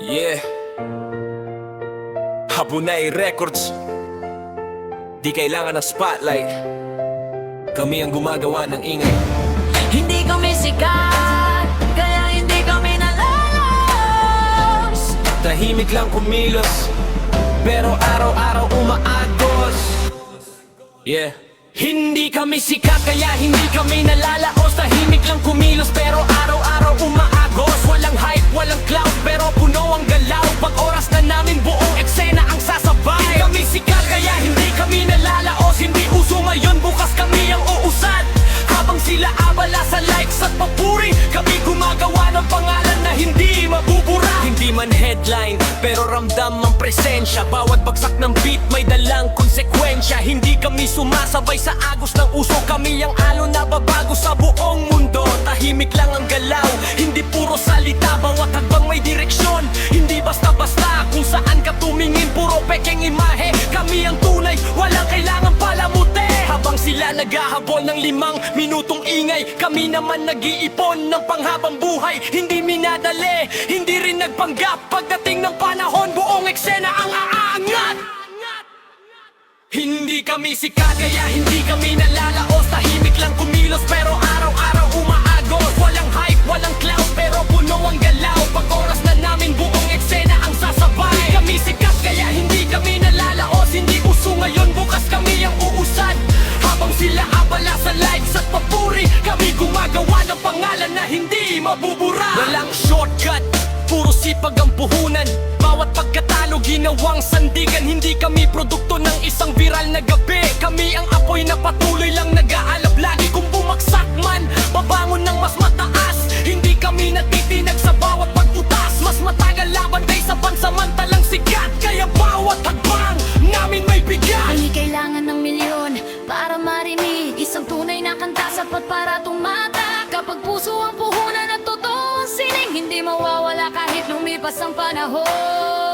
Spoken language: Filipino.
Yeah, Habunay Records. Di kailangan ng spotlight, kami ang gumagawa ng ingay. Hindi kami sikat, kaya hindi kami nalalas. Tahimik lang kumilos, pero araw-araw umaagos. Yeah. Hindi kami sikat kaya hindi kami nalalaos. Tahimik lang kumilos pero araw-araw umaagos. Walang hype, walang cloud pero puno ang galaw. Pag oras na namin buong eksena ang sasabay. Hindi kami sikat kaya hindi kami nalalaos. Hindi uso ngayon, bukas kami ang uusad. Habang sila abala sa likes at papuri, kami gumagawa ng pangalan na hindi mabubura. Hindi man headline, pero ramdam ang presensya. Bawat bagsak ng beat may dalang konsekwensya. Hindi kami sumasabay sa agos ng uso. Kami ang alon na babago sa buong mundo. Tahimik lang ang galaw, hindi puro salita. Bawat hakbang may direksyon, hindi basta-basta. Kung saan ka tumingin, puro pekeng imahe. Kami ang tunay, walang kailangan palamute. Habang sila naghahabol ng 5 minutong ingay, kami naman nag-iipon ng panghabang buhay. Hindi minadali, hindi rin nagpanggap. Pagdating ng panahon, buong eksena ang aangat. Hindi kami sikat kaya hindi kami nalalaos. Tahimik lang kumilos pero araw-araw umaagos. Walang hype, walang cloud pero puno ang galaw. Pag oras na namin buong eksena ang sasabay. Hindi kami sikat kaya hindi kami nalalaos. Hindi uso ngayon, bukas kami ang uusad. Habang sila abala sa likes at papuri, kami gumagawa ng pangalan na hindi mabubura. Walang shortcut, puro sipag ang puhunan. Bawat pagkatalo ginawang sandigan. Hindi kami produkto ng isang viral na gabi. Kami ang apoy na patuloy lang nag-aalab lagi. Kung bumagsak man, babangon ng mas mataas. Hindi kami natitinag sa bawat pagbutas. Mas matagal laban kaysa pansamantalang sikat. Kaya bawat hakbang namin may bigat. Hindi kailangan ng milyon para marinig. Isang tunay na kanta sapat para tumata. Kapag puso ang puhunan at totoo ang sining, hindi mawawala kahit lumipas ang panahon.